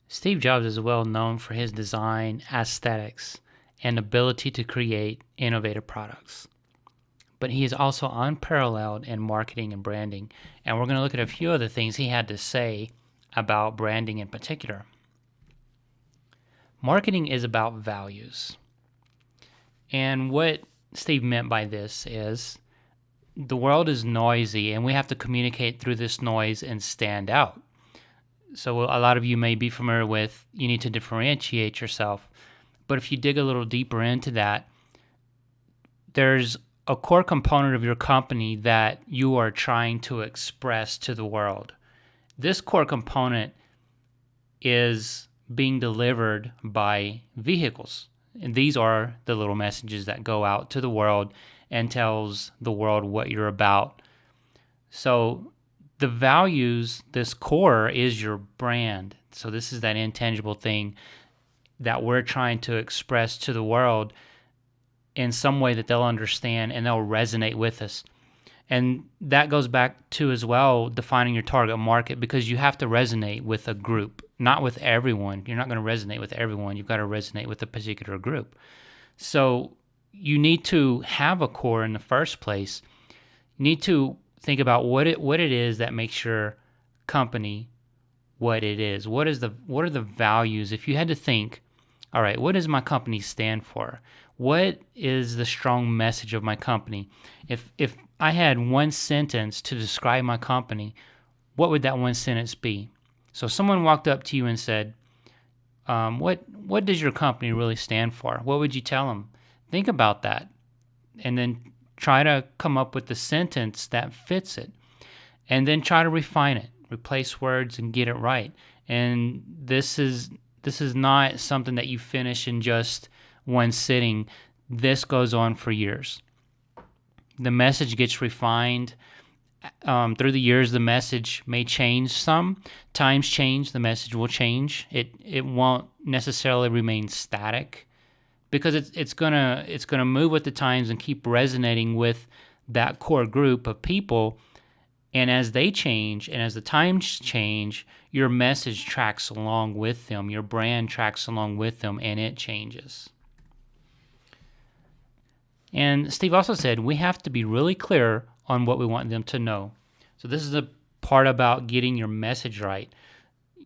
Steve Jobs is well known for his design, aesthetics, and ability to create innovative products. But he is also unparalleled in marketing and branding. And we're going to look at a few of the things he had to say about branding in particular. Marketing is about values. And what Steve meant by this is the world is noisy and we have to communicate through this noise and stand out. So a lot of you may be familiar with you need to differentiate yourself. But if you dig a little deeper into that, there's a core component of your company that you are trying to express to the world. This core component is being delivered by vehicles. And these are the little messages that go out to the world and tells the world what you're about. So the values, this core is your brand. So this is that intangible thing that we're trying to express to the world in some way that they'll understand and they'll resonate with us. And that goes back to as well defining your target market, because you have to resonate with a group, not with everyone. You're not going to resonate with everyone. You've got to resonate with a particular group. So you need to have a core in the first place. You need to think about what it is that makes your company what it is. What are the values? If you had to think, all right, what does my company stand for? What is the strong message of my company? If I had one sentence to describe my company, what would that one sentence be? So if someone walked up to you and said, what does your company really stand for? What would you tell them? Think about that and then try to come up with the sentence that fits it, and then try to refine it, replace words and get it right. And this is not something that you finish in just one sitting. This goes on for years. The message gets refined. Through the years, the message may change some. Times change, the message will change. It won't necessarily remain static, because it's gonna move with the times and keep resonating with that core group of people. And as they change and as the times change, your message tracks along with them, your brand tracks along with them, and it changes. And Steve also said we have to be really clear on what we want them to know. So this is the part about getting your message right.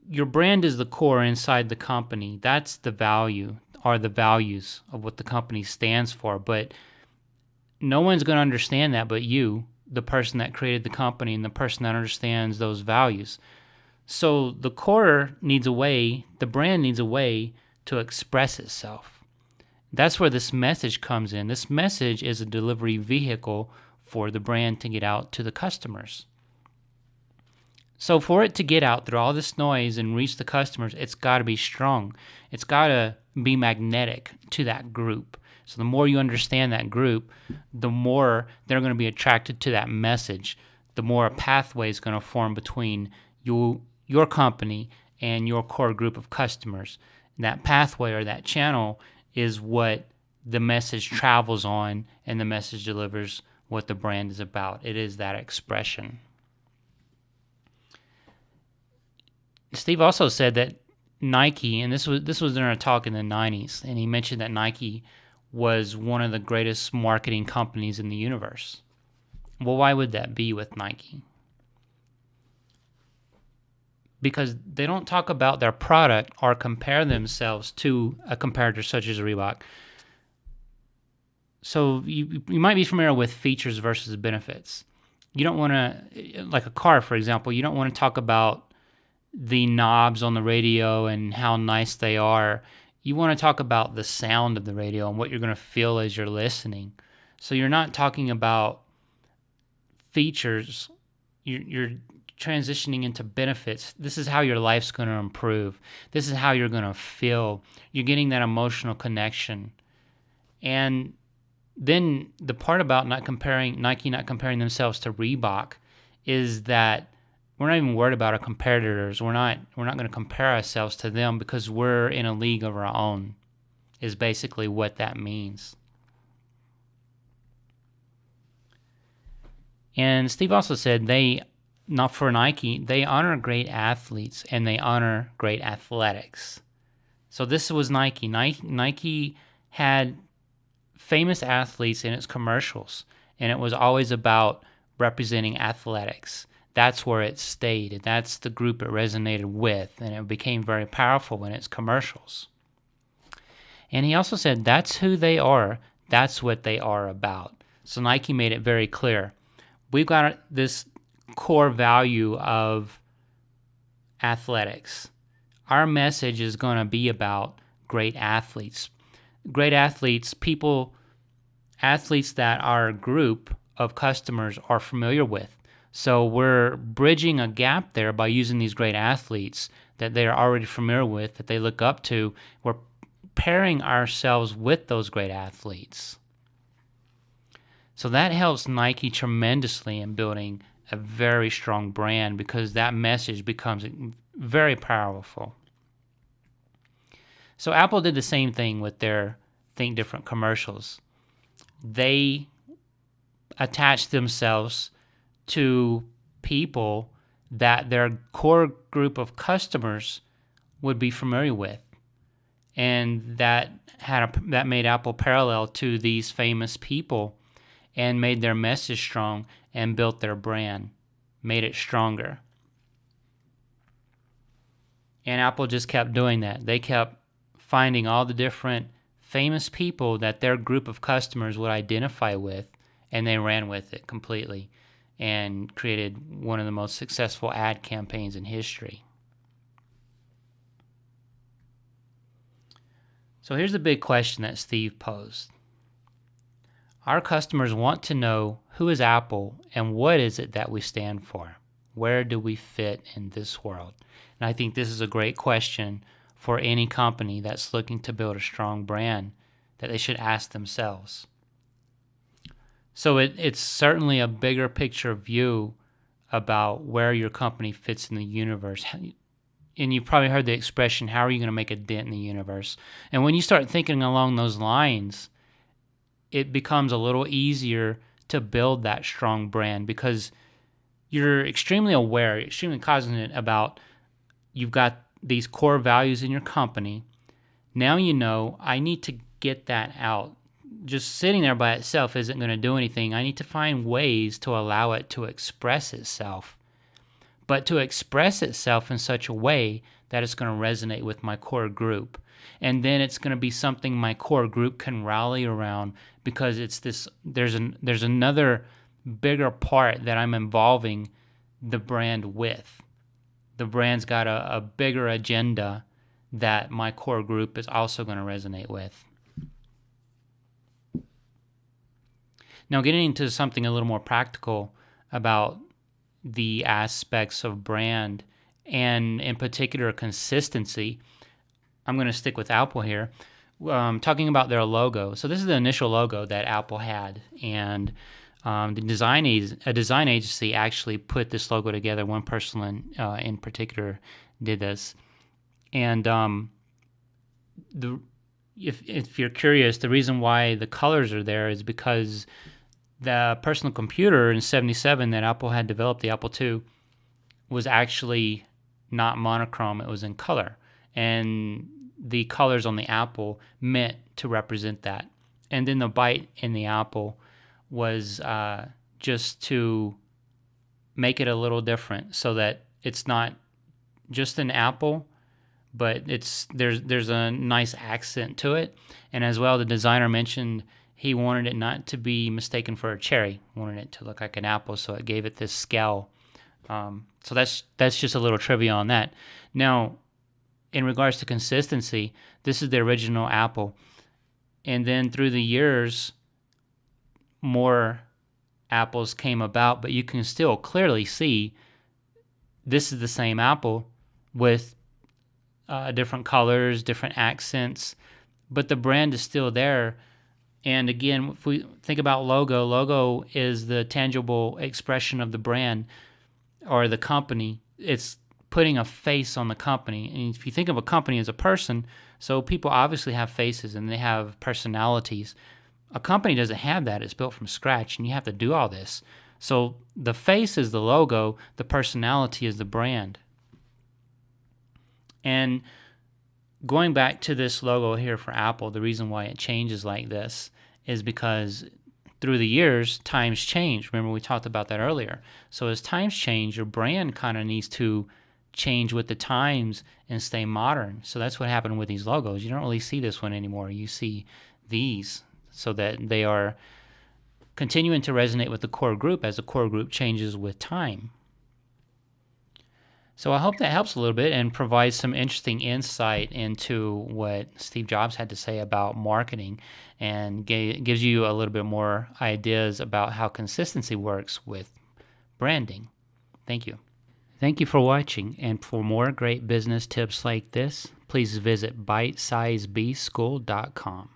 Your brand is the core inside the company. That's the value, are the values of what the company stands for. But no one's going to understand that but you, the person that created the company and the person that understands those values. So the core needs a way, the brand needs a way to express itself. That's where this message comes in. This message is a delivery vehicle for the brand to get out to the customers. So for it to get out through all this noise and reach the customers, it's got to be strong. It's got to be magnetic to that group. So the more you understand that group, the more they're going to be attracted to that message. The more a pathway is going to form between your company and your core group of customers. And that pathway or that channel is what the message travels on, and the message delivers what the brand is about. It is that expression. Steve also said that Nike, and this was during a talk in the 90s, and he mentioned that Nike was one of the greatest marketing companies in the universe. Well, why would that be with Nike? Because they don't talk about their product or compare themselves to a competitor such as Reebok. So you might be familiar with features versus benefits. You don't want to, like a car, for example, you don't want to talk about the knobs on the radio and how nice they are. You want to talk about the sound of the radio and what you're going to feel as you're listening. So you're not talking about features. You're transitioning into benefits. This is how your life's going to improve. This is how you're going to feel. You're getting that emotional connection. And then the part about Nike not comparing themselves to Reebok is that we're not even worried about our competitors. We're not going to compare ourselves to them because we're in a league of our own, is basically what that means. And Steve also said they not for Nike, they honor great athletes and they honor great athletics. So this was Nike. Nike had famous athletes in its commercials, and it was always about representing athletics. That's where it stayed, and that's the group it resonated with, and it became very powerful in its commercials. And he also said that's who they are, that's what they are about. So Nike made it very clear. We've got this core value of athletics. Our message is going to be about great athletes. Great athletes, athletes that our group of customers are familiar with. So we're bridging a gap there by using these great athletes that they're already familiar with, that they look up to. We're pairing ourselves with those great athletes. So that helps Nike tremendously in building a very strong brand because that message becomes very powerful. So Apple did the same thing with their Think Different commercials. They attached themselves to people that their core group of customers would be familiar with, and that made Apple parallel to these famous people and made their message strong and built their brand, made it stronger. And Apple just kept doing that. They kept finding all the different famous people that their group of customers would identify with, and they ran with it completely and created one of the most successful ad campaigns in history. So here's the big question that Steve posed. Our customers want to know who is Apple and what is it that we stand for? Where do we fit in this world? And I think this is a great question for any company that's looking to build a strong brand that they should ask themselves. So it's certainly a bigger picture view about where your company fits in the universe. And you've probably heard the expression, how are you going to make a dent in the universe? And when you start thinking along those lines, it becomes a little easier to build that strong brand because you're extremely aware, extremely cognizant about you've got these core values in your company. Now you know I need to get that out. Just sitting there by itself isn't going to do anything. I need to find ways to allow it to express itself, but to express itself in such a way that it's going to resonate with my core group. And then it's going to be something my core group can rally around because it's this. There's another bigger part that I'm involving the brand with. The brand's got a bigger agenda that my core group is also going to resonate with. Now, getting into something a little more practical about the aspects of brand and in particular consistency, I'm going to stick with Apple here, talking about their logo. So this is the initial logo that Apple had, and a design agency actually put this logo together. One person in particular did this. And if you're curious, the reason why the colors are there is because the personal computer in 1977 that Apple had developed, the Apple II, was actually not monochrome. It was in color. And the colors on the Apple meant to represent that. And then the bite in the Apple was just to make it a little different so that it's not just an apple, but there's a nice accent to it. And as well, the designer mentioned he wanted it not to be mistaken for a cherry, wanted it to look like an apple, so it gave it this scowl. So that's just a little trivia on that. Now, in regards to consistency, this is the original Apple. And then through the years, more apples came about, but you can still clearly see this is the same apple with different colors, different accents, but the brand is still there. And again, if we think about logo is the tangible expression of the brand or the company. It's putting a face on the company. And if you think of a company as a person, so people obviously have faces and they have personalities. A company doesn't have that. It's built from scratch, and you have to do all this. So the face is the logo, the personality is the brand. And going back to this logo here for Apple, the reason why it changes like this is because through the years, times change. Remember, we talked about that earlier. So as times change, your brand kind of needs to change with the times and stay modern. So that's what happened with these logos. You don't really see this one anymore. You see these, so that they are continuing to resonate with the core group as the core group changes with time. So I hope that helps a little bit and provides some interesting insight into what Steve Jobs had to say about marketing, and gives you a little bit more ideas about how consistency works with branding. Thank you. Thank you for watching, and for more great business tips like this, please visit bitesizebschool.com.